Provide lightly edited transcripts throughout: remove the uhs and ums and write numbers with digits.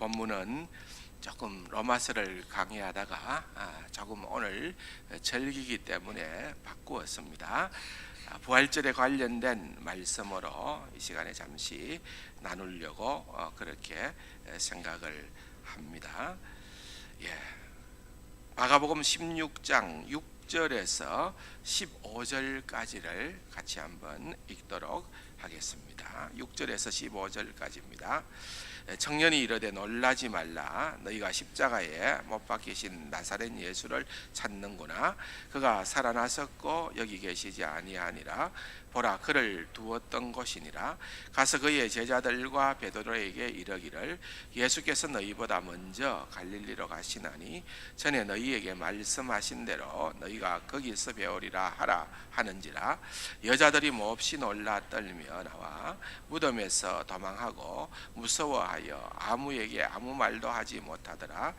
본문은 조금 로마서를 강의하다가 조금 오늘 절기이기 때문에 바꾸었습니다. 부활절에 관련된 말씀으로 이 시간에 잠시 나누려고 그렇게 생각을 합니다. 마가복음 16장 6절에서 15절까지를 같이 한번 읽도록 하겠습니다. 6절에서 15절까지입니다. 청년이 이르되 놀라지 말라. 너희가 십자가에 못 박히신 나사렛 예수를 찾는구나. 그가 살아나셨고 여기 계시지 아니하니라. 보라, 그를 두었던 곳이니라. 가서 그의 제자들과 베드로에게 이르기를 예수께서 너희보다 먼저 갈릴리로 가시나니 전에 너희에게 말씀하신 대로 너희가 거기서 배우리라 하라 하는지라. 여자들이 몹시 놀라 떨며 나와 무덤에서 도망하고 무서워하여 아무에게 아무 말도 하지 못하더라.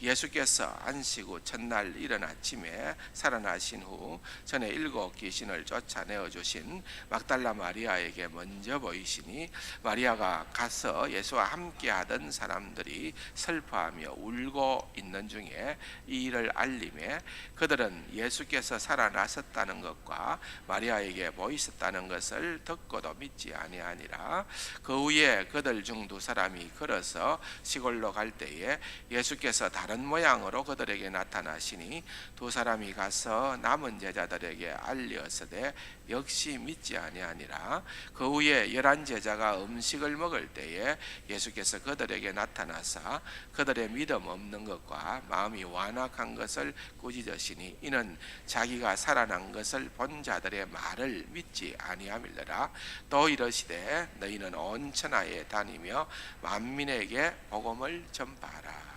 예수께서 안식 후 첫날 이른 아침에 살아나신 후 전에 7 귀신을 쫓아내어 주신 막달라 마리아에게 먼저 보이시니 마리아가 가서 예수와 함께 하던 사람들이 슬퍼하며 울고 있는 중에 이 일을 알림에 그들은 예수께서 살아나셨다는 것과 마리아에게 보이셨다는 것을 듣고도 믿지 아니하니라. 그 후에 그들 중 2사람이 걸어서 시골로 갈 때에 예수께서 다른 모양으로 그들에게 나타나시니 2사람이 가서 남은 제자들에게 알리었으되 역시 믿지 아니하니라. 그 후에 11 제자가 음식을 먹을 때에 예수께서 그들에게 나타나사 그들의 믿음 없는 것과 마음이 완악한 것을 꾸짖으시니 이는 자기가 살아난 것을 본 자들의 말을 믿지 아니함이라. 또 이르시되 너희는 온 천하에 다니며 만민에게 복음을 전파하라.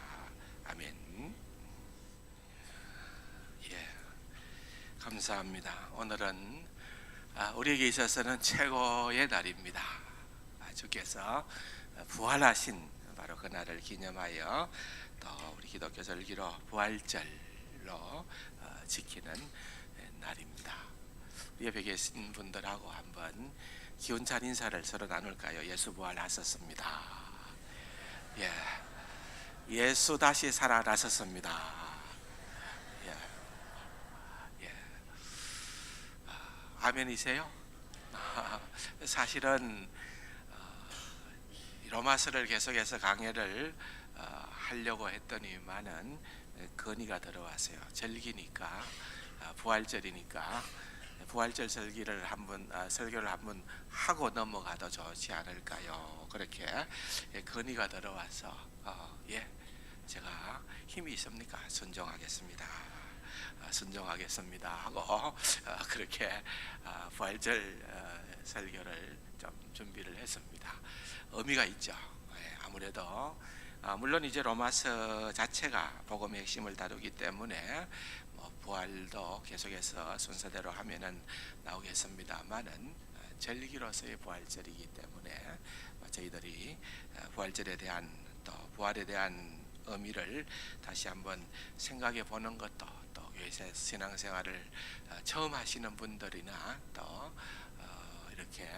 아멘. 감사합니다. 오늘은 우리에게 있어서는 최고의 날입니다. 주께서 부활하신 바로 그날을 기념하여 또 우리 기독교 절기로 부활절로 지키는 날입니다. 우리 옆에 계신 분들하고 한번 기운찬 인사를 서로 나눌까요? 예수 부활하셨습니다. 예수 다시 살아나셨습니다. 아멘이세요? 사실은 로마서를 계속해서 강의를 하려고 했더니만은 건의가 들어왔어요. 절기니까, 부활절이니까 부활절 설교를 한번 하고 넘어가도 좋지 않을까요? 그렇게 건의가 들어와서 제가 힘이 있습니까? 순종하겠습니다 하고 그렇게 부활절 설교를 좀 준비를 했습니다. 의미가 있죠. 아무래도 물론 이제 로마서 자체가 복음의 핵심을 다루기 때문에 부활도 계속해서 순서대로 하면은 나오겠습니다만은 절기로서의 부활절이기 때문에 저희들이 부활절에 대한 또 부활에 대한 의미를 다시 한번 생각해 보는 것도 또 교회에서 신앙생활을 처음 하시는 분들이나 또 이렇게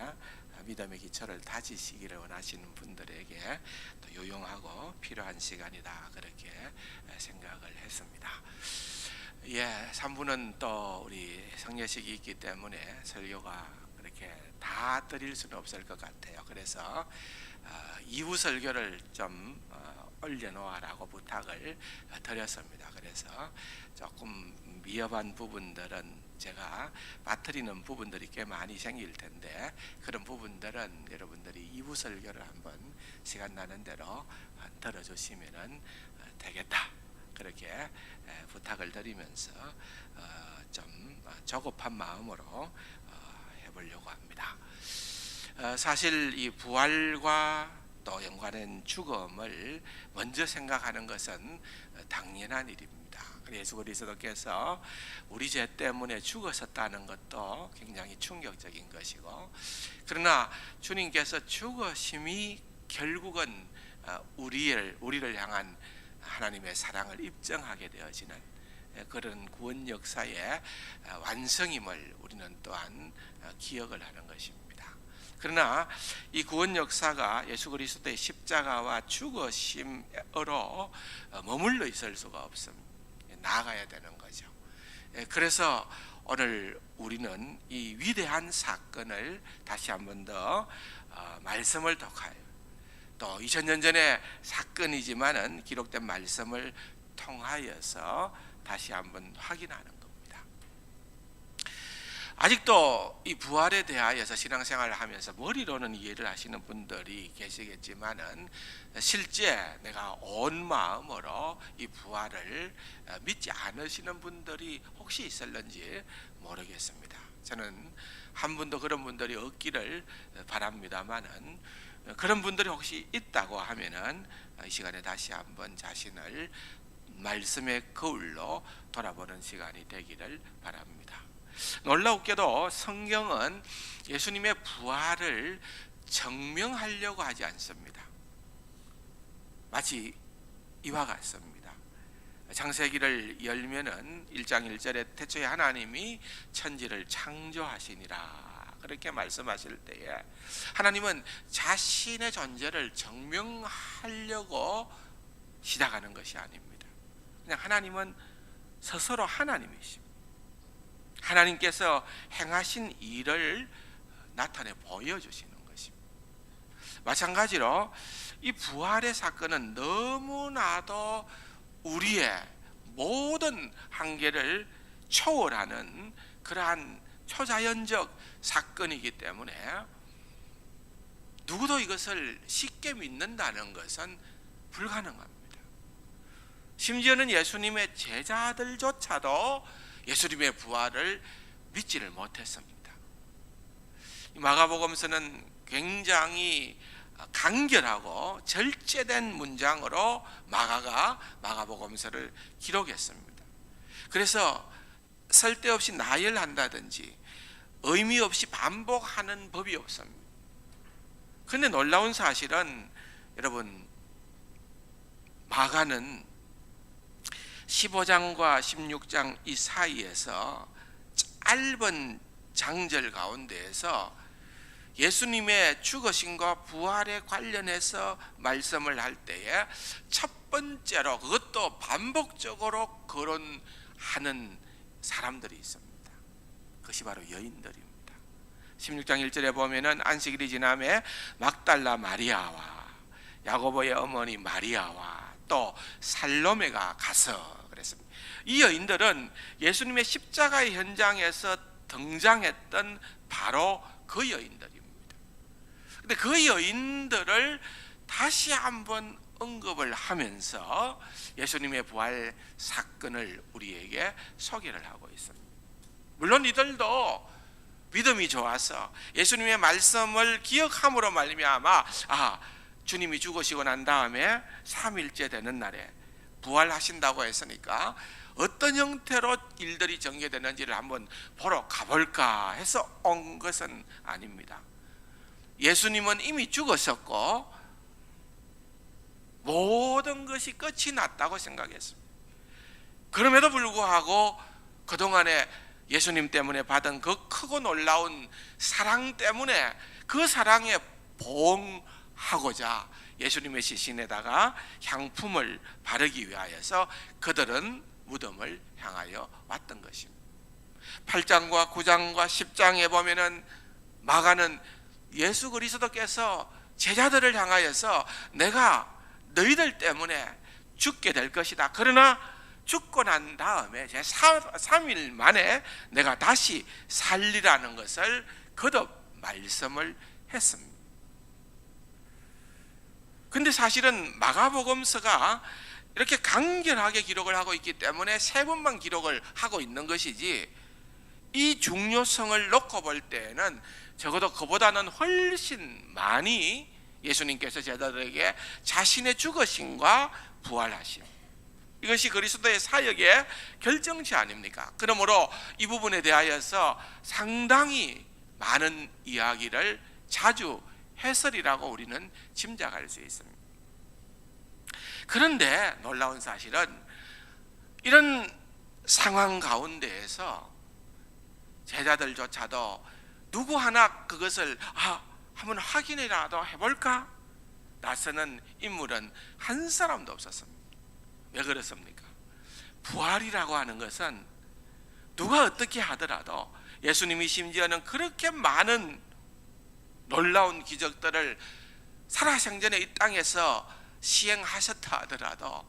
믿음의 기초를 다지시기를 원하시는 분들에게 또 유용하고 필요한 시간이다 그렇게 생각을 했습니다. 3부는 또 우리 성례식이 있기 때문에 설교가 그렇게 다 드릴 수는 없을 것 같아요. 그래서 이후 설교를 좀 올려놓아라고 부탁을 드렸습니다. 그래서 조금 미흡한 부분들은 제가 빠뜨리는 부분들이 꽤 많이 생길 텐데 그런 부분들은 여러분들이 이후 설교를 한번 시간 나는 대로 들어주시면 되겠다. 그렇게 부탁을 드리면서 좀 조급한 마음으로 해보려고 합니다. 사실 이 부활과 또 연관된 죽음을 먼저 생각하는 것은 당연한 일입니다. 예수 그리스도께서 우리 죄 때문에 죽으셨다는 것도 굉장히 충격적인 것이고, 그러나 주님께서 죽으심이 결국은 우리를 향한 하나님의 사랑을 입증하게 되어지는 그런 구원 역사의 완성임을 우리는 또한 기억을 하는 것입니다. 그러나 이 구원 역사가 예수 그리스도의 십자가와 죽으심으로 머물러 있을 수가 없습니다. 나아가야 되는 거죠. 그래서 오늘 우리는 이 위대한 사건을 다시 한 번 더 말씀을 독하여, 또 2000년 전의 사건이지만은 기록된 말씀을 통하여서 다시 한번 확인하는 겁니다. 아직도 이 부활에 대하여서 신앙생활을 하면서 머리로는 이해를 하시는 분들이 계시겠지만은 실제 내가 온 마음으로 이 부활을 믿지 않으시는 분들이 혹시 있을는지 모르겠습니다. 저는 한 분도 그런 분들이 없기를 바랍니다만은, 그런 분들이 혹시 있다고 하면은 이 시간에 다시 한번 자신을 말씀의 거울로 돌아보는 시간이 되기를 바랍니다. 놀랍게도 성경은 예수님의 부활을 증명하려고 하지 않습니다. 마치 이와 같습니다. 창세기를 열면은 1장 1절에 태초에 하나님이 천지를 창조하시니라 그렇게 말씀하실 때에 하나님은 자신의 존재를 증명하려고 시작하는 것이 아닙니다. 그냥 하나님은 스스로 하나님이십니다. 하나님께서 행하신 일을 나타내 보여주시는 것입니다. 마찬가지로 이 부활의 사건은 너무나도 우리의 모든 한계를 초월하는 그러한 초자연적 사건이기 때문에 누구도 이것을 쉽게 믿는다는 것은 불가능합니다. 심지어는 예수님의 제자들조차도 예수님의 부활을 믿지를 못했습니다. 마가복음서는 굉장히 간결하고 절제된 문장으로 마가가 마가복음서를 기록했습니다. 그래서 쓸데없이 나열한다든지 의미 없이 반복하는 법이 없습니다. 그런데 놀라운 사실은 여러분, 마가는 15장과 16장 이 사이에서 짧은 장절 가운데에서 예수님의 죽으심과 부활에 관련해서 말씀을 할 때에 첫 번째로, 그것도 반복적으로 거론하는 사람들이 있습니다. 그것이 바로 여인들입니다. 16장 1절에 보면은 안식일이 지남에 막달라 마리아와 야고보의 어머니 마리아와 또 살로메가 가서 그랬습니다. 이 여인들은 예수님의 십자가의 현장에서 등장했던 바로 그 여인들입니다. 근데 그 여인들을 다시 한번 언급을 하면서 예수님의 부활 사건을 우리에게 소개를 하고 있습니다. 물론 이들도 믿음이 좋아서 예수님의 말씀을 기억함으로 말미암아 주님이 죽으시고 난 다음에 3일째 되는 날에 부활하신다고 했으니까 어떤 형태로 일들이 전개되는지를 한번 보러 가볼까 해서 온 것은 아닙니다. 예수님은 이미 죽으셨고 모든 것이 끝이 났다고 생각했습니다. 그럼에도 불구하고 그동안에 예수님 때문에 받은 그 크고 놀라운 사랑 때문에 그 사랑에 보응하고자 예수님의 시신에다가 향품을 바르기 위하여서 그들은 무덤을 향하여 왔던 것입니다. 8장과 9장과 10장에 보면은 마가는 예수 그리스도께서 제자들을 향하여서 내가 너희들 때문에 죽게 될 것이다. 그러나 죽고 난 다음에 제 3일 만에 내가 다시 살리라는 것을 거듭 말씀을 했습니다. 근데 사실은 마가복음서가 이렇게 간결하게 기록을 하고 있기 때문에 3번만 기록을 하고 있는 것이지, 이 중요성을 놓고 볼 때에는 적어도 그보다는 훨씬 많이 예수님께서 제자들에게 자신의 죽으심과 부활하심, 이것이 그리스도의 사역의 결정체 아닙니까? 그러므로 이 부분에 대하여서 상당히 많은 이야기를 자주 해설이라고 우리는 짐작할 수 있습니다. 그런데 놀라운 사실은 이런 상황 가운데에서 제자들조차도 누구 하나 그것을 한번 확인이라도 해볼까? 나서는 인물은 한 사람도 없었습니다. 왜 그렇습니까? 부활이라고 하는 것은 누가 어떻게 하더라도, 예수님이 심지어는 그렇게 많은 놀라운 기적들을 살아생전에 이 땅에서 시행하셨다 하더라도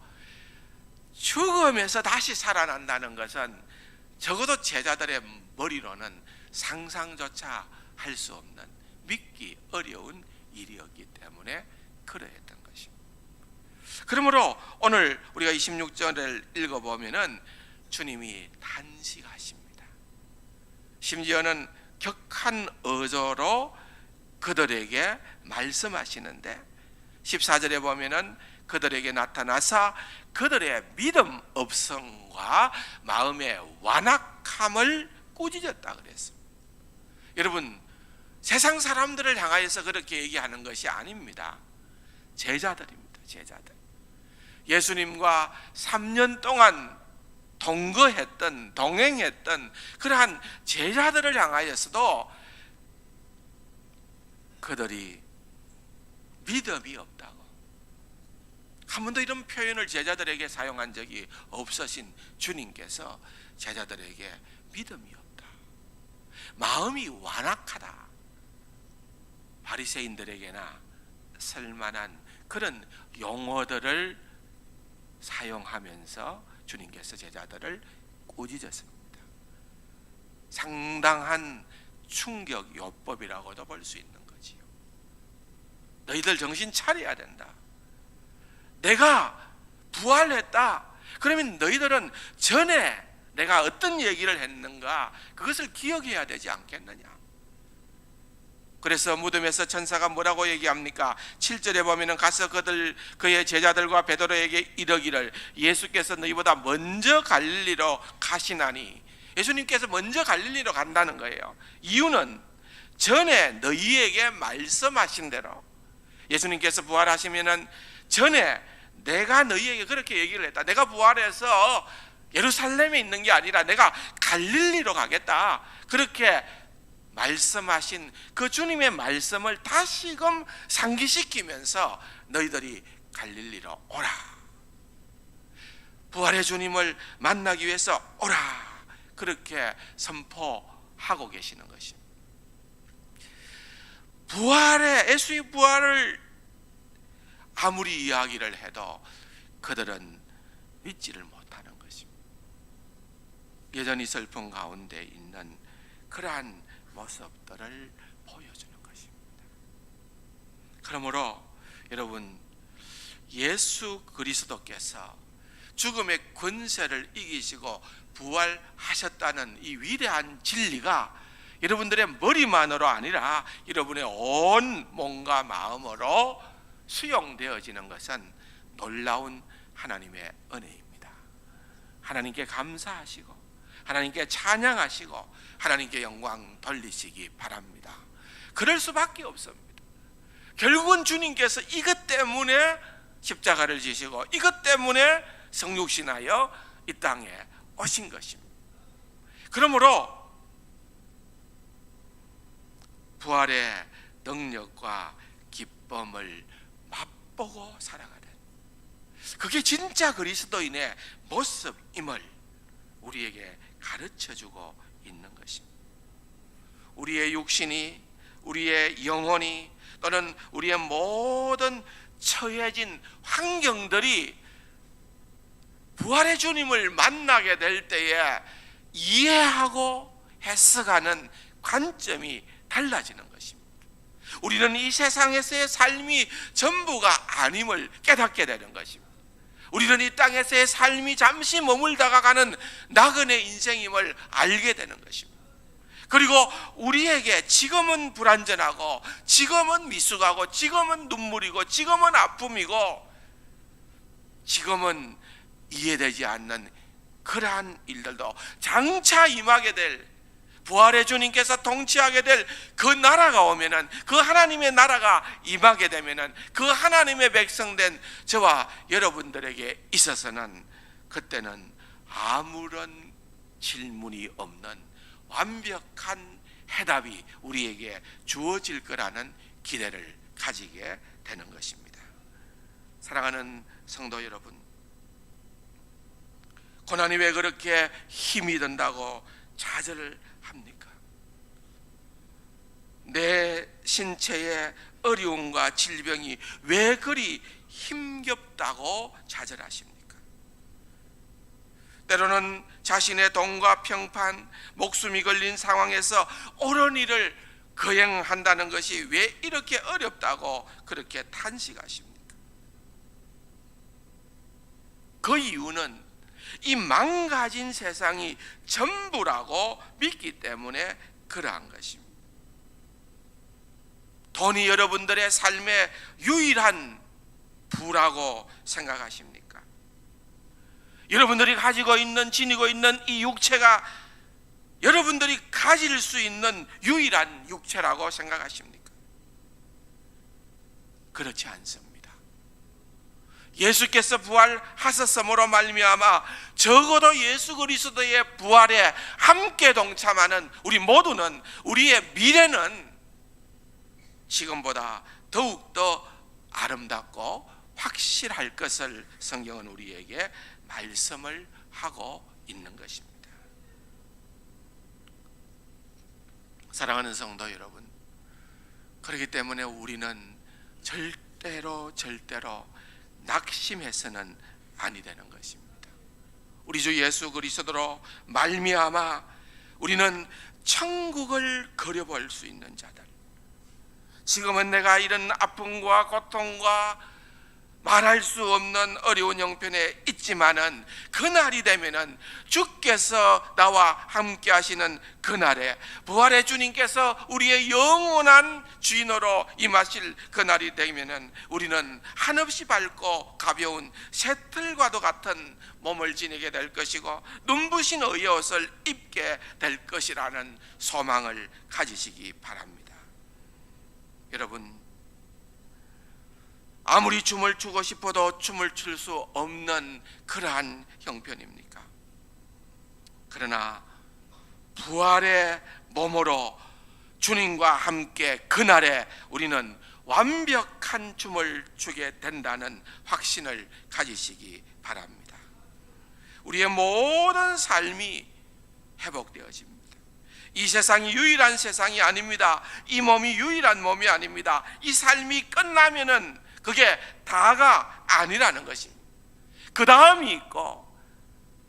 죽음에서 다시 살아난다는 것은 적어도 제자들의 머리로는 상상조차 할 수 없는, 믿기 어려운 일이었기 때문에 그러했던 것입니다. 그러므로 오늘 우리가 26절을 읽어보면은 주님이 탄식하십니다. 심지어는 격한 어조로 그들에게 말씀하시는데, 14절에 보면은 그들에게 나타나사 그들의 믿음 없음과 마음의 완악함을 꾸짖었다 그랬습니다. 여러분, 세상 사람들을 향하여서 그렇게 얘기하는 것이 아닙니다. 제자들입니다. 제자들. 예수님과 3년 동안 동행했던 그러한 제자들을 향하여서도 그들이 믿음이 없다고, 한 번도 이런 표현을 제자들에게 사용한 적이 없으신 주님께서 제자들에게 믿음이 없다, 마음이 완악하다, 바리새인들에게나 쓸만한 그런 용어들을 사용하면서 주님께서 제자들을 꾸짖었습니다. 상당한 충격 요법이라고도 볼 수 있는 거지요. 너희들 정신 차려야 된다. 내가 부활했다. 그러면 너희들은 전에 내가 어떤 얘기를 했는가, 그것을 기억해야 되지 않겠느냐. 그래서 무덤에서 천사가 뭐라고 얘기합니까? 7절에 보면은 가서 그의 제자들과 베드로에게 이르기를, 예수께서 너희보다 먼저 갈릴리로 가시나니. 예수님께서 먼저 갈릴리로 간다는 거예요. 이유는 전에 너희에게 말씀하신 대로, 예수님께서 부활하시면은 전에 내가 너희에게 그렇게 얘기를 했다. 내가 부활해서 예루살렘에 있는 게 아니라 내가 갈릴리로 가겠다. 그렇게 말씀하신 그 주님의 말씀을 다시금 상기시키면서 너희들이 갈릴리로 오라, 부활의 주님을 만나기 위해서 오라, 그렇게 선포하고 계시는 것입니다. 예수의 부활을 아무리 이야기를 해도 그들은 믿지를 못하는 것입니다. 여전히 슬픔 가운데 있는 그러한 모습들을 보여주는 것입니다. 그러므로 여러분, 예수 그리스도께서 죽음의 권세를 이기시고 부활하셨다는 이 위대한 진리가 여러분들의 머리만으로 아니라 여러분의 온 몸과 마음으로 수용되어지는 것은 놀라운 하나님의 은혜입니다. 하나님께 감사하시고 하나님께 찬양하시고 하나님께 영광 돌리시기 바랍니다. 그럴 수밖에 없습니다. 결국은 주님께서 이것 때문에 십자가를 지시고 이것 때문에 성육신하여 이 땅에 오신 것입니다. 그러므로 부활의 능력과 기쁨을 맛보고 살아가는, 그게 진짜 그리스도인의 모습임을 우리에게 가르쳐주고 있는 것입니다. 우리의 육신이, 우리의 영혼이, 또는 우리의 모든 처해진 환경들이 부활의 주님을 만나게 될 때에 이해하고 해석하는 관점이 달라지는 것입니다. 우리는 이 세상에서의 삶이 전부가 아님을 깨닫게 되는 것입니다. 우리는 이 땅에서의 삶이 잠시 머물다가 가는 나그네 인생임을 알게 되는 것입니다. 그리고 우리에게 지금은 불완전하고 지금은 미숙하고 지금은 눈물이고 지금은 아픔이고 지금은 이해되지 않는 그러한 일들도 장차 임하게 될, 부활의 주님께서 통치하게 될 그 나라가 오면은, 그 하나님의 나라가 임하게 되면은 그 하나님의 백성된 저와 여러분들에게 있어서는 그때는 아무런 질문이 없는 완벽한 해답이 우리에게 주어질 거라는 기대를 가지게 되는 것입니다. 사랑하는 성도 여러분, 고난이 왜 그렇게 힘이 든다고 좌절을 합니까? 내 신체의 어려움과 질병이 왜 그리 힘겹다고 좌절하십니까? 때로는 자신의 돈과 평판, 목숨이 걸린 상황에서 옳은 일을 거행한다는 것이 왜 이렇게 어렵다고 그렇게 탄식하십니까? 그 이유는 이 망가진 세상이 전부라고 믿기 때문에 그러한 것입니다. 돈이 여러분들의 삶의 유일한 부라고 생각하십니까? 여러분들이 가지고 있는, 지니고 있는 이 육체가 여러분들이 가질 수 있는 유일한 육체라고 생각하십니까? 그렇지 않습니다. 예수께서 부활하셨음으로 말미암아 적어도 예수 그리스도의 부활에 함께 동참하는 우리 모두는, 우리의 미래는 지금보다 더욱더 아름답고 확실할 것을 성경은 우리에게 말씀을 하고 있는 것입니다. 사랑하는 성도 여러분, 그렇기 때문에 우리는 절대로 낙심해서는 아니 되는 것입니다. 우리 주 예수 그리스도로 말미암아 우리는 천국을 그려볼 수 있는 자들, 지금은 내가 이런 아픔과 고통과 말할 수 없는 어려운 형편에 있지만은 그날이 되면은 주께서 나와 함께 하시는 그날에, 부활의 주님께서 우리의 영원한 주인으로 임하실 그날이 되면은 우리는 한없이 밝고 가벼운 새틀과도 같은 몸을 지니게 될 것이고 눈부신 의의 옷을 입게 될 것이라는 소망을 가지시기 바랍니다. 여러분, 아무리 춤을 추고 싶어도 춤을 출 수 없는 그러한 형편입니까? 그러나 부활의 몸으로 주님과 함께 그날에 우리는 완벽한 춤을 추게 된다는 확신을 가지시기 바랍니다. 우리의 모든 삶이 회복되어집니다. 이 세상이 유일한 세상이 아닙니다. 이 몸이 유일한 몸이 아닙니다. 이 삶이 끝나면은 그게 다가 아니라는 것입니다. 그 다음이 있고,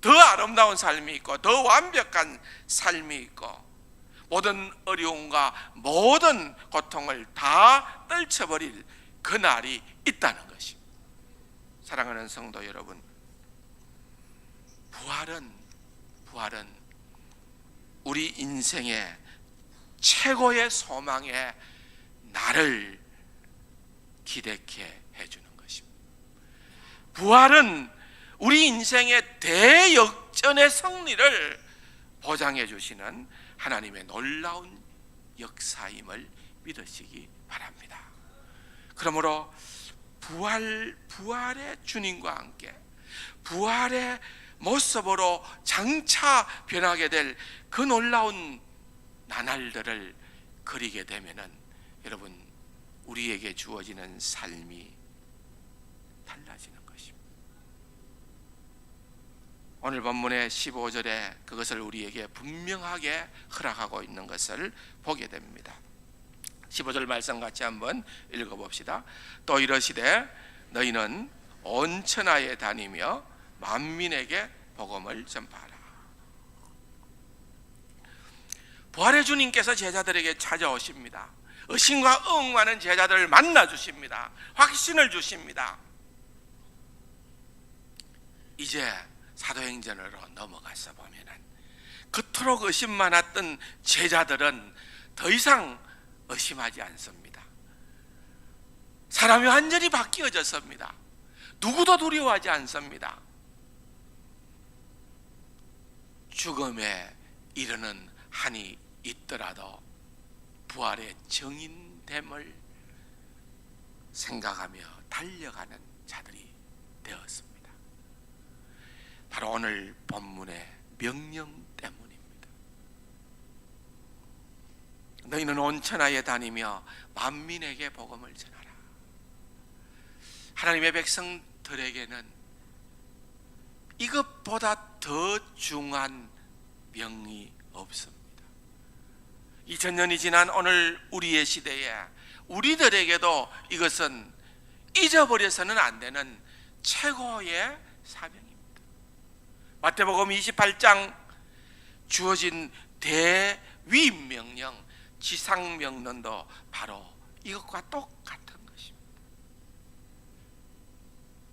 더 아름다운 삶이 있고, 더 완벽한 삶이 있고, 모든 어려움과 모든 고통을 다 떨쳐버릴 그날이 있다는 것입니다. 사랑하는 성도 여러분, 부활은 우리 인생의 최고의 소망의 날을 기대케 해주는 것입니다. 부활은 우리 인생의 대역전의 승리를 보장해 주시는 하나님의 놀라운 역사임을 믿으시기 바랍니다. 그러므로 부활의 주님과 함께 부활의 모습으로 장차 변하게 될 그 놀라운 나날들을 그리게 되면은 여러분, 우리에게 주어지는 삶이 달라지는 것입니다. 오늘 본문의 15절에 그것을 우리에게 분명하게 허락하고 있는 것을 보게 됩니다. 15절 말씀 같이 한번 읽어봅시다. 또 이러시되 너희는 온 천하에 다니며 만민에게 복음을 전파하라. 부활의 주님께서 제자들에게 찾아오십니다. 의심과 의응하는 제자들을 만나 주십니다. 확신을 주십니다. 이제 사도행전으로 넘어가서 보면은 그토록 의심 많았던 제자들은 더 이상 의심하지 않습니다. 사람이 완전히 바뀌어졌습니다. 누구도 두려워하지 않습니다. 죽음에 이르는 한이 있더라도 부활의 정인됨을 생각하며 달려가는 자들이 되었습니다. 바로 오늘 본문의 명령 때문입니다. 너희는 온 천하에 다니며 만민에게 복음을 전하라. 하나님의 백성들에게는 이것보다 더 중요한 명이 없습니다. 2000년이 지난 오늘 우리의 시대에 우리들에게도 이것은 잊어버려서는 안 되는 최고의 사명입니다. 마태복음 28장 주어진 대위임명령, 지상명령도 바로 이것과 똑같은 것입니다.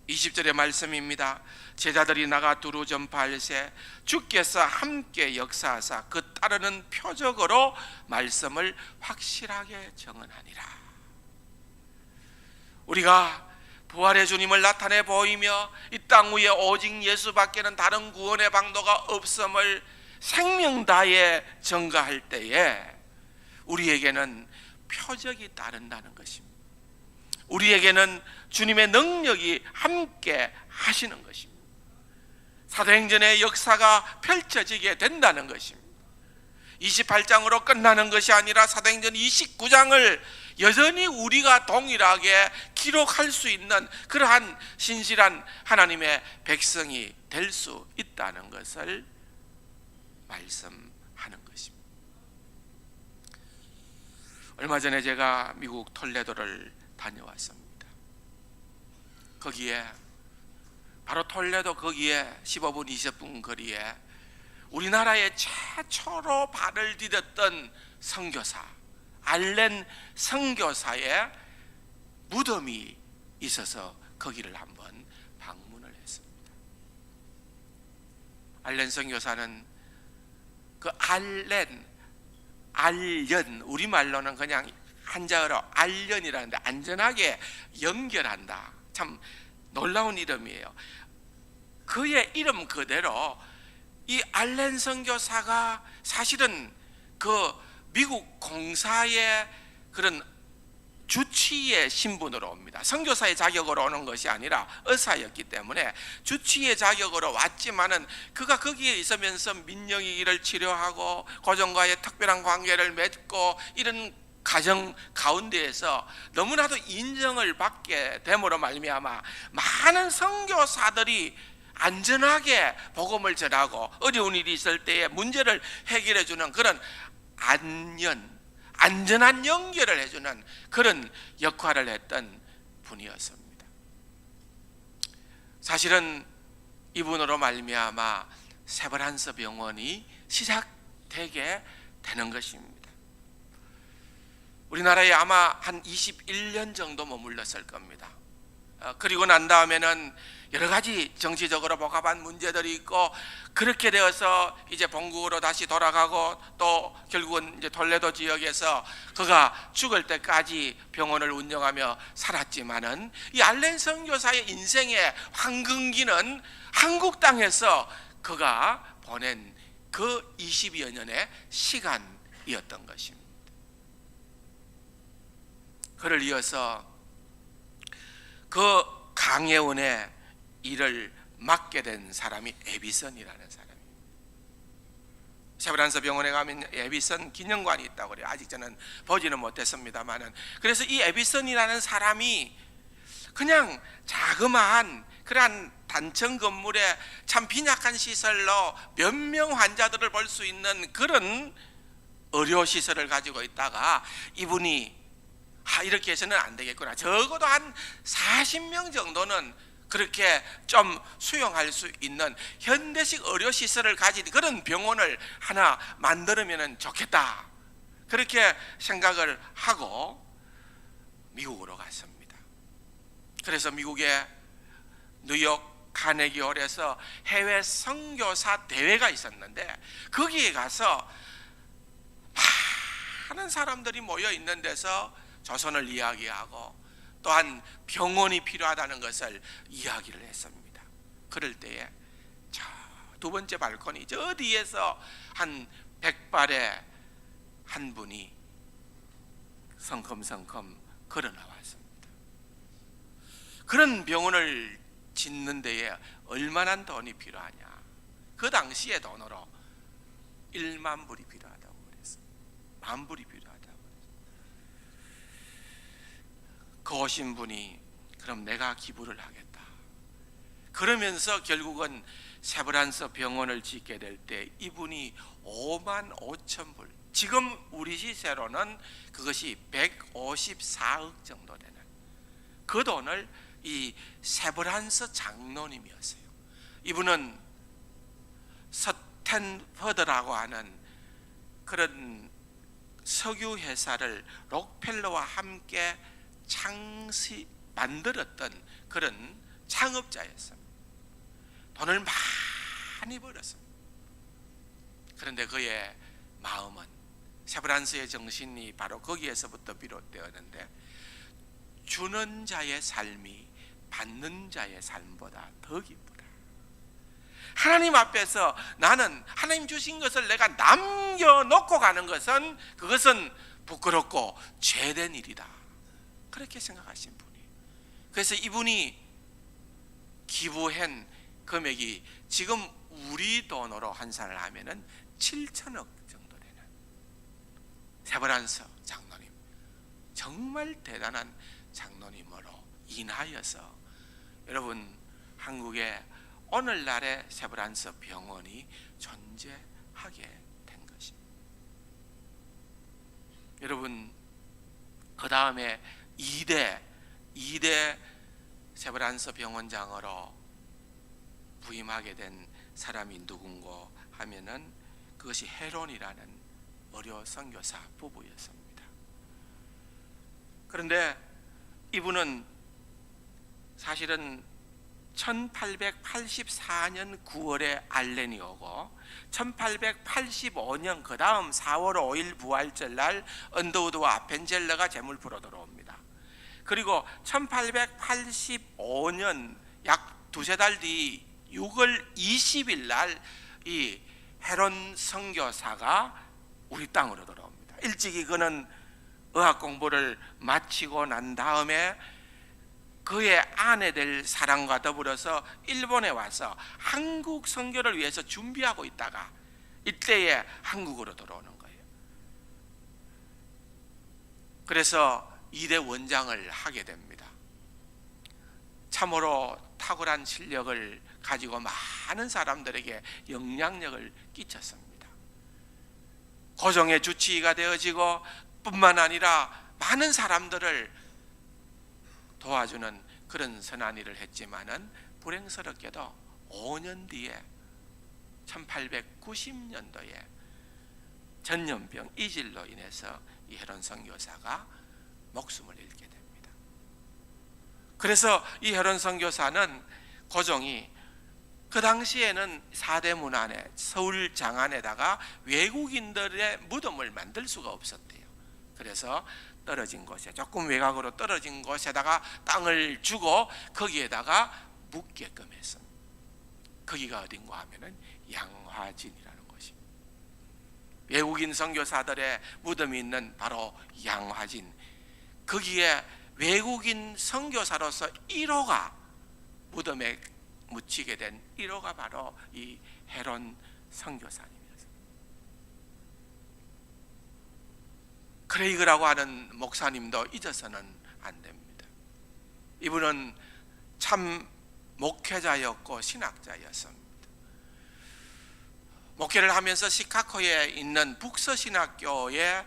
20절의 말씀입니다. 제자들이 나가 두루 전파할세 주께서 함께 역사하사 그 따르는 표적으로 말씀을 확실하게 정언하니라. 우리가 부활의 주님을 나타내 보이며 이 땅 위에 오직 예수밖에는 다른 구원의 방도가 없음을 생명 다해 전가할 때에 우리에게는 표적이 따른다는 것입니다. 우리에게는 주님의 능력이 함께 하시는 것입니다. 사도행전의 역사가 펼쳐지게 된다는 것입니다. 28장으로 끝나는 것이 아니라 사도행전 29장을 여전히 우리가 동일하게 기록할 수 있는 그러한 신실한 하나님의 백성이 될 수 있다는 것을 말씀하는 것입니다. 얼마 전에 제가 미국 톨레도를 다녀왔습니다. 거기에 바로 톨레도 거기에 15분 20분 거리에 우리나라에 최초로 발을 디뎠던 선교사 알렌 선교사의 무덤이 있어서 거기를 한번 방문을 했습니다. 알렌 선교사는 그 알련 우리말로는 그냥 한자어로 알련이라는데 안전하게 연결한다. 참 놀라운 이름이에요. 그의 이름 그대로 이 알렌 선교사가 사실은 그 미국 공사의 그런 주치의 신분으로 옵니다. 선교사의 자격으로 오는 것이 아니라 의사였기 때문에 주치의 자격으로 왔지만은 그가 거기에 있으면서 민영의 일을 치료하고 고종과의 특별한 관계를 맺고 이런 가정 가운데에서 너무나도 인정을 받게 됨으로 말미암아 많은 선교사들이 안전하게 복음을 전하고 어려운 일이 있을 때에 문제를 해결해 주는 그런 안전한 연결을 해주는 그런 역할을 했던 분이었습니다. 사실은 이분으로 말미암아 세브란스 병원이 시작되게 되는 것입니다. 우리나라에 아마 한 21년 정도 머물렀을 겁니다. 그리고 난 다음에는 여러 가지 정치적으로 복잡한 문제들이 있고 그렇게 되어서 이제 본국으로 다시 돌아가고 또 결국은 이제 톨레도 지역에서 그가 죽을 때까지 병원을 운영하며 살았지만은 이 알렌 선교사의 인생의 황금기는 한국 땅에서 그가 보낸 그 20여 년의 시간이었던 것입니다. 그를 이어서 그 강혜원의 일을 맡게 된 사람이 에비슨이라는 사람입니다. 세브란스 병원에 가면 에비슨 기념관이 있다고 그래요. 아직 저는 보지는 못했습니다만은. 그래서 이 에비슨이라는 사람이 그냥 자그마한 그러한 단층 건물에 참 빈약한 시설로 몇 명 환자들을 볼 수 있는 그런 의료시설을 가지고 있다가 이분이 이렇게 해서는 안 되겠구나. 적어도 한 40명 정도는 그렇게 좀 수용할 수 있는 현대식 의료시설을 가진 그런 병원을 하나 만들면 좋겠다. 그렇게 생각을 하고 미국으로 갔습니다. 그래서 미국의 뉴욕 카네기홀에서 해외 선교사 대회가 있었는데 거기에 가서 많은 사람들이 모여 있는 데서 조선을 이야기하고 또한 병원이 필요하다는 것을 이야기를 했습니다. 그럴 때에 저 두 번째 발코니 저 뒤에서 한 100발의 한 분이 성큼성큼 걸어 나왔습니다. 그런 병원을 짓는 데에 얼마나 돈이 필요하냐. 그 당시의 돈으로 1만 불이 필요하다고 그랬어요. 10,000불이 필요하다고. 그 오신 분이 그럼 내가 기부를 하겠다. 그러면서 결국은 세브란스 병원을 짓게 될 때 이분이 5만 5천 불, 지금 우리 시세로는 그것이 154억 정도 되는 그 돈을 이 세브란스 장로님이었어요. 이분은 스탠퍼드라고 하는 그런 석유 회사를 록펠러와 함께 만들었던 그런 창업자였습니다. 돈을 많이 벌었습니다. 그런데 그의 마음은, 세브란스의 정신이 바로 거기에서부터 비롯되었는데, 주는 자의 삶이 받는 자의 삶보다 더 기쁘다. 하나님 앞에서 나는 하나님 주신 것을 내가 남겨놓고 가는 것은 그것은 부끄럽고 죄된 일이다. 그렇게 생각하신 분이. 그래서 이분이 기부한 금액이 지금 우리 돈으로 환산을 하면은 7천억 정도 되는 세브란스 장로님, 정말 대단한 장로님으로 인하여서 여러분 한국에 오늘날의 세브란스 병원이 존재하게 된 것입니다. 여러분 그 다음에 2대 세브란스 병원장으로 부임하게 된 사람이 누군고 하면은 그것이 헤론이라는 어려 선교사 부부였습니다. 그런데 이분은 사실은 1884년 9월에 알렌이 오고 1885년 그 다음 4월 5일 부활절 날 언더우드와 아펜젤러가 제물포로 들어옵니다. 그리고 1885년 약 두세 달 뒤 6월 20일 날 이 헤론 선교사가 우리 땅으로 들어옵니다. 일찍이 그는 의학 공부를 마치고 난 다음에 그의 아내 될 사람과 더불어서 일본에 와서 한국 선교를 위해서 준비하고 있다가 이때에 한국으로 들어오는 거예요. 그래서 2대 원장을 하게 됩니다. 참으로 탁월한 실력을 가지고 많은 사람들에게 영향력을 끼쳤습니다. 고종의 주치의가 되어지고 뿐만 아니라 많은 사람들을 도와주는 그런 선한 일을 했지만은 불행스럽게도 5년 뒤에 1890년도에 전염병 이질로 인해서 이 헤론 선교사가 목숨을 잃게 됩니다. 그래서 이 헤론 선교사는 고종이 그 당시에는 사대문 안에 서울 장안에다가 외국인들의 무덤을 만들 수가 없었대요. 그래서 떨어진 곳에, 조금 외곽으로 떨어진 곳에다가 땅을 주고 거기에다가 묻게끔 했습니다. 거기가 어딘가 하면은 양화진이라는 곳입니다. 외국인 선교사들의 무덤이 있는 바로 양화진, 거기에 외국인 선교사로서 1호가 무덤에 묻히게 된 1호가 바로 이 헤론 선교사님이었습니다. 크레이그라고 하는 목사님도 잊어서는 안 됩니다. 이분은 참 목회자였고 신학자였습니다. 목회를 하면서 시카고에 있는 북서신학교의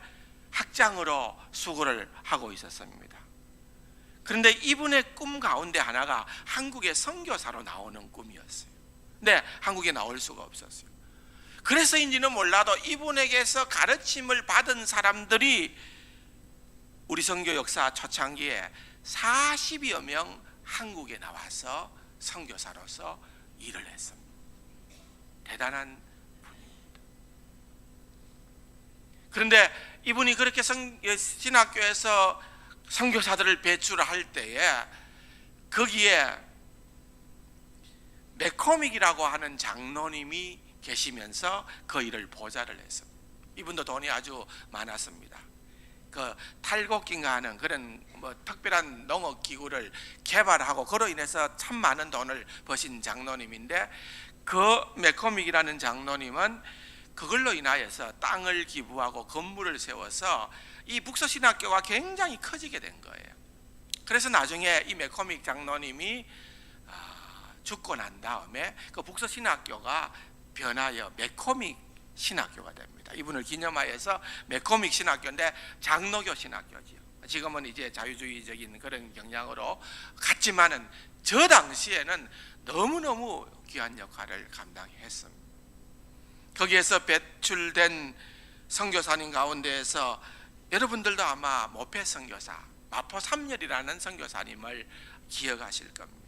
학장으로 수고를 하고 있었습니다. 그런데 이분의 꿈 가운데 하나가 한국의 선교사로 나오는 꿈이었어요. 근데 한국에 나올 수가 없었어요. 그래서인지는 몰라도 이분에게서 가르침을 받은 사람들이 우리 선교 역사 초창기에 40여 명 한국에 나와서 선교사로서 일을 했습니다. 대단한 분입니다. 그런데 이분이 그렇게 신학교에서 선교사들을 배출할 때에 거기에 맥코믹이라고 하는 장로님이 계시면서 그 일을 보좌를 했습니다. 이분도 돈이 아주 많았습니다. 그 탈곡기인가 하는 그런 특별한 농업 기구를 개발하고 그로 인해서 참 많은 돈을 버신 장로님인데, 그 맥코믹이라는 장로님은 그걸로 인하여서 땅을 기부하고 건물을 세워서 이 북서신학교가 굉장히 커지게 된 거예요. 그래서 나중에 이 맥코믹 장로님이 죽고 난 다음에 그 북서 신학교가 변하여 맥코믹 신학교가 됩니다. 이분을 기념하여서 맥코믹 신학교인데 장로교 신학교지요. 지금은 이제 자유주의적인 그런 경향으로 갔지만은 저 당시에는 너무너무 귀한 역할을 감당했습니다. 거기에서 배출된 선교사님 가운데에서 여러분들도 아마 모페 선교사 마포 삼열이라는 선교사님을 기억하실 겁니다.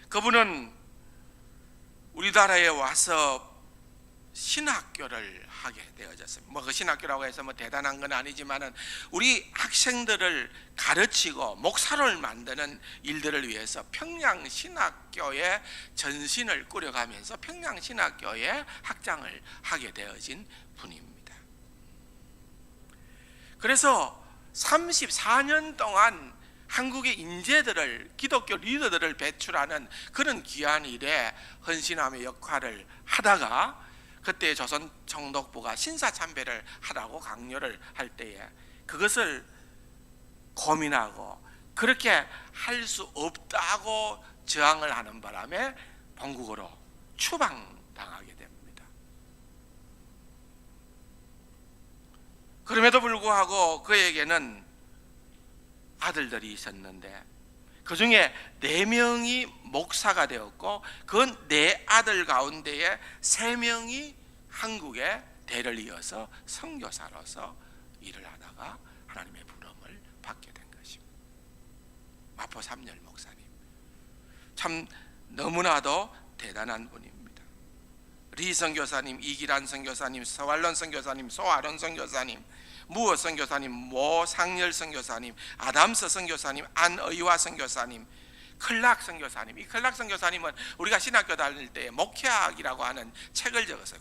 그분은 우리나라에 와서 신학교를 하게 되어졌습니다. 뭐 그 신학교라고 해서 뭐 대단한 건 아니지만은 우리 학생들을 가르치고 목사를 만드는 일들을 위해서 평양 신학교의 전신을 꾸려가면서 평양 신학교의 학장을 하게 되어진 분입니다. 그래서 34년 동안 한국의 인재들을, 기독교 리더들을 배출하는 그런 귀한 일에 헌신함의 역할을 하다가 그때 조선 총독부가 신사참배를 하라고 강요를 할 때에 그것을 고민하고 그렇게 할 수 없다고 저항을 하는 바람에 본국으로 추방당하게 됩니다. 그럼에도 불구하고 그에게는 아들들이 있었는데 그 중에 4명이 목사가 되었고 그 4아들 가운데에 3명이 한국에 대를 이어서 선교사로서 일을 하다가 하나님의 부름을 받게 된 것입니다. 마포 삼열 목사님 참 너무나도 대단한 분입니다. 리 선교사님, 이기란 선교사님, 서활론 선교사님, 소아론 선교사님, 무어 선교사님, 모상열 선교사님, 아담스 선교사님, 안의화 선교사님, 클락 선교사님. 이 클락 선교사님은 우리가 신학교 다닐 때 목회학이라고 하는 책을 적었어요.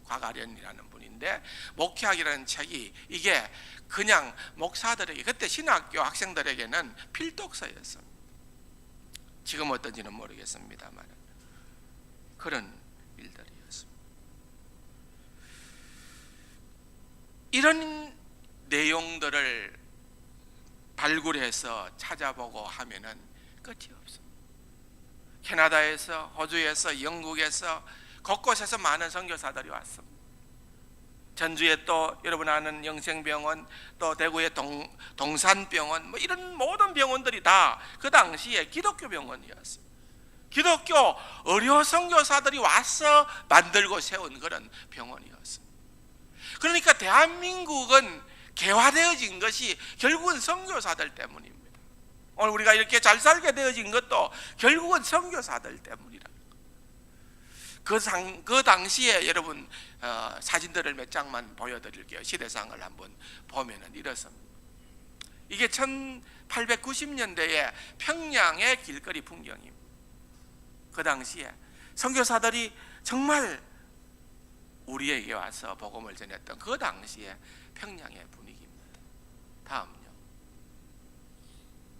곽아련이라는 분인데 목회학이라는 책이 이게 그냥 목사들에게 그때 신학교 학생들에게는 필독서였습니다. 지금 어떤지는 모르겠습니다만 그런 일들이었습니다. 이런 내용들을 발굴해서 찾아보고 하면은 끝이 없습니다. 캐나다에서, 호주에서, 영국에서 곳곳에서 많은 선교사들이 왔습니다. 전주에 또 여러분 아는 영생병원, 또 대구의 동산병원, 뭐 이런 모든 병원들이 다 그 당시에 기독교 병원이었습니다. 기독교 의료 선교사들이 와서 만들고 세운 그런 병원이었습니다. 그러니까 대한민국은 개화되어진 것이 결국은 선교사들 때문입니다. 오늘 우리가 이렇게 잘 살게 되어진 것도 결국은 선교사들 때문이라. 그 당시에 여러분 사진들을 몇 장만 보여드릴게요. 시대상을 한번 보면은 이렇습니다. 이게 1890년대에 평양의 길거리 풍경입니다. 그 당시에 선교사들이 정말 우리에게 와서 복음을 전했던 그 당시에 평양의 분위기입니다. 다음요.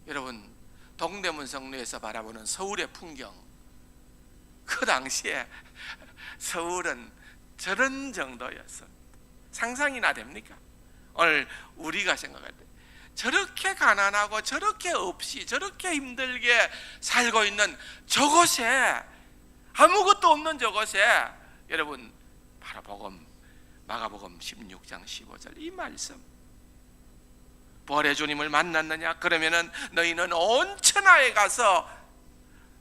여러분 동대문 성로에서 바라보는 서울의 풍경. 그 당시에 서울은 저런 정도였습니다. 상상이나 됩니까? 오늘 우리가 생각할 때 저렇게 가난하고 저렇게 없이 저렇게 힘들게 살고 있는 저곳에 아무것도 없는 저곳에 여러분 바로 마가복음 16장 15절 이 말씀 부활의 주님을 만났느냐? 그러면은 너희는 온 천하에 가서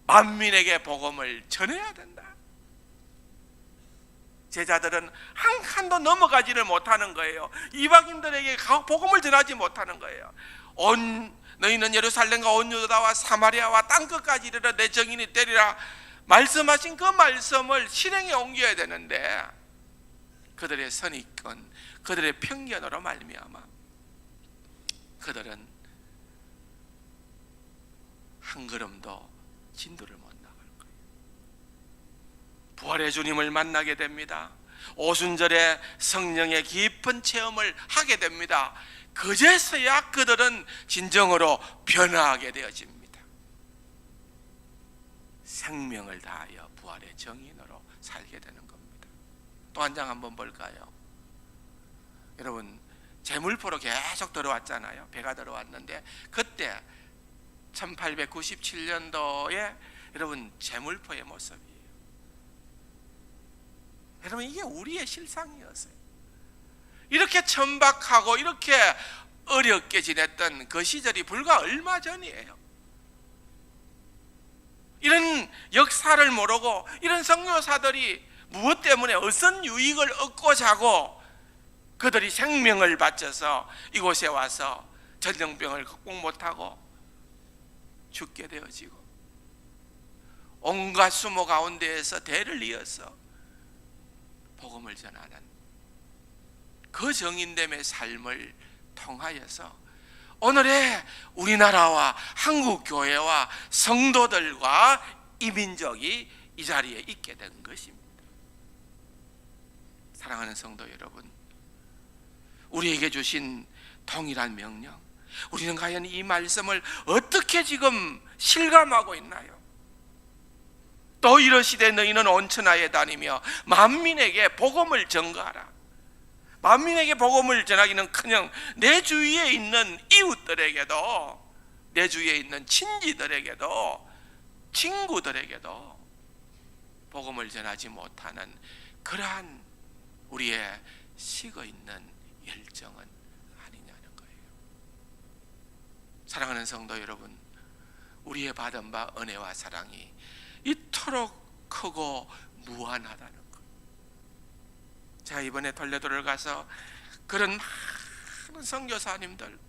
만민에게 복음을 전해야 된다. 제자들은 한 칸도 넘어가지를 못하는 거예요. 이방인들에게 복음을 전하지 못하는 거예요. 너희는 예루살렘과 온 유다와 사마리아와 땅끝까지 이르러 내 정인이 되리라 말씀하신 그 말씀을 실행에 옮겨야 되는데 그들의 선입견, 그들의 편견으로 말미암아 그들은 한 걸음도 진도를 못 나갈 거예요. 부활의 주님을 만나게 됩니다. 오순절에 성령의 깊은 체험을 하게 됩니다. 그제서야 그들은 진정으로 변화하게 되어집니다. 생명을 다하여 부활의 정인으로 살게 되는 겁니다. 또 한 장 한번 볼까요? 여러분 제물포로 계속 들어왔잖아요. 배가 들어왔는데 그때 1897년도에 여러분 제물포의 모습이에요. 여러분 이게 우리의 실상이었어요. 이렇게 천박하고 이렇게 어렵게 지냈던 그 시절이 불과 얼마 전이에요. 이런 역사를 모르고 이런 선교사들이 무엇 때문에 어떤 유익을 얻고자 하고 그들이 생명을 바쳐서 이곳에 와서 전염병을 극복 못하고 죽게 되어지고 온갖 수모 가운데에서 대를 이어서 복음을 전하는 그 정인됨의 삶을 통하여서 오늘의 우리나라와 한국교회와 성도들과 이 민족이 이 자리에 있게 된 것입니다. 사랑하는 성도 여러분, 우리에게 주신 동일한 명령, 우리는 과연 이 말씀을 어떻게 지금 실감하고 있나요? 또 이르시되 너희는 온 천하에 다니며 만민에게 복음을 전가하라. 만민에게 복음을 전하기는커녕 내 주위에 있는 이웃들에게도, 내 주위에 있는 친지들에게도, 친구들에게도 복음을 전하지 못하는 그러한 우리의 식어있는 열정은 아니냐는 거예요. 사랑하는 성도 여러분, 우리의 받은 바 은혜와 사랑이 이토록 크고 무한하다는 것. 제가 이번에 톨레도를 가서 그런 많은 선교사님들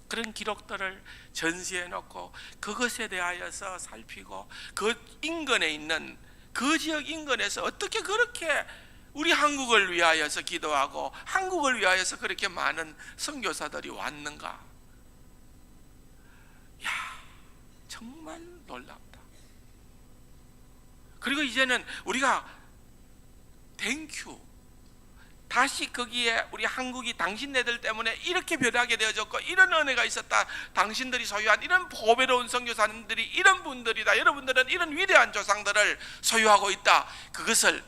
그런 기록들을 전시해 놓고 그것에 대하여서 살피고 그 인근에 있는 그 지역 인근에서 어떻게 그렇게 우리 한국을 위하여서 기도하고 한국을 위하여서 그렇게 많은 선교사들이 왔는가. 야, 정말 놀랍다. 그리고 이제는 우리가 땡큐, 다시 거기에 우리 한국이 당신네들 때문에 이렇게 변하게 되어졌고 이런 은혜가 있었다, 당신들이 소유한 이런 보배로운 선교사님들이 이런 분들이다, 여러분들은 이런 위대한 조상들을 소유하고 있다, 그것을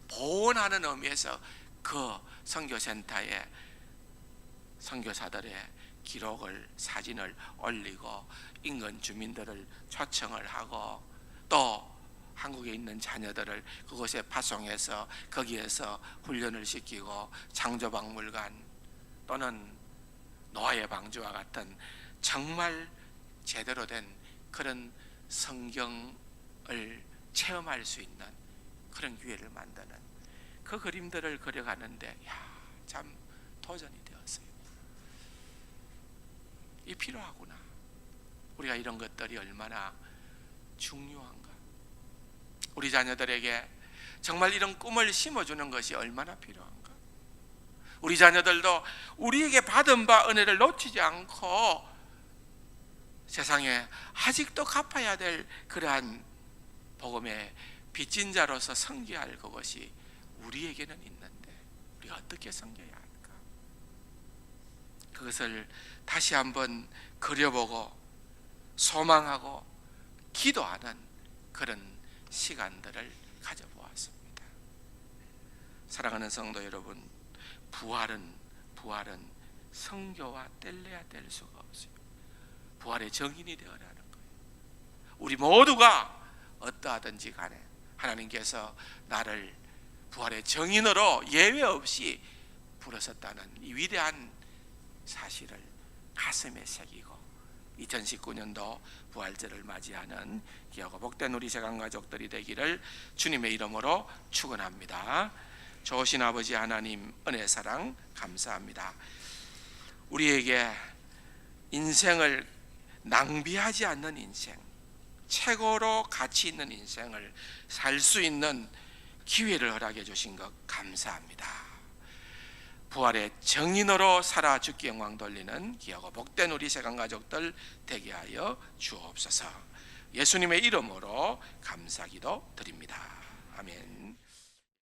보완하는 의미에서 그 선교센터에 선교사들의 기록을, 사진을 올리고 인근 주민들을 초청을 하고 또 한국에 있는 자녀들을 그곳에 파송해서 거기에서 훈련을 시키고 창조박물관 또는 노아의 방주와 같은 정말 제대로 된 그런 성경을 체험할 수 있는 그런 기회를 만드는 그 그림들을 그려가는데 참 도전이 되었어요. 이 필요하구나. 우리가 이런 것들이 얼마나 중요한가. 우리 자녀들에게 정말 이런 꿈을 심어주는 것이 얼마나 필요한가. 우리 자녀들도 우리에게 받은 바 은혜를 놓치지 않고 세상에 아직도 갚아야 될 그러한 복음의 빚진 자로서 섬겨야 할 그것이 우리에게는 있는데 우리가 어떻게 섬겨야 할까? 그것을 다시 한번 그려보고 소망하고 기도하는 그런 시간들을 가져보았습니다. 사랑하는 성도 여러분, 부활은 성교와 뗄래야 뗄 수가 없어요. 부활의 정인이 되어라는 거예요. 우리 모두가 어떠하든지 간에 하나님께서 나를 부활의 정인으로 예외 없이 부르셨다는 이 위대한 사실을 가슴에 새기고 2019년도 부활절을 맞이하는 귀하고 복된 우리 세상 가족들이 되기를 주님의 이름으로 축원합니다. 좋으신 아버지 하나님, 은혜 사랑 감사합니다. 우리에게 인생을 낭비하지 않는 인생, 최고로 가치 있는 인생을 살 수 있는 기회를 허락해 주신 것 감사합니다. 부활의 정인으로 살아 주께 영광 돌리는 귀하고 복된 우리 세상 가족들 되게 하여 주옵소서. 예수님의 이름으로 감사기도 드립니다. 아멘.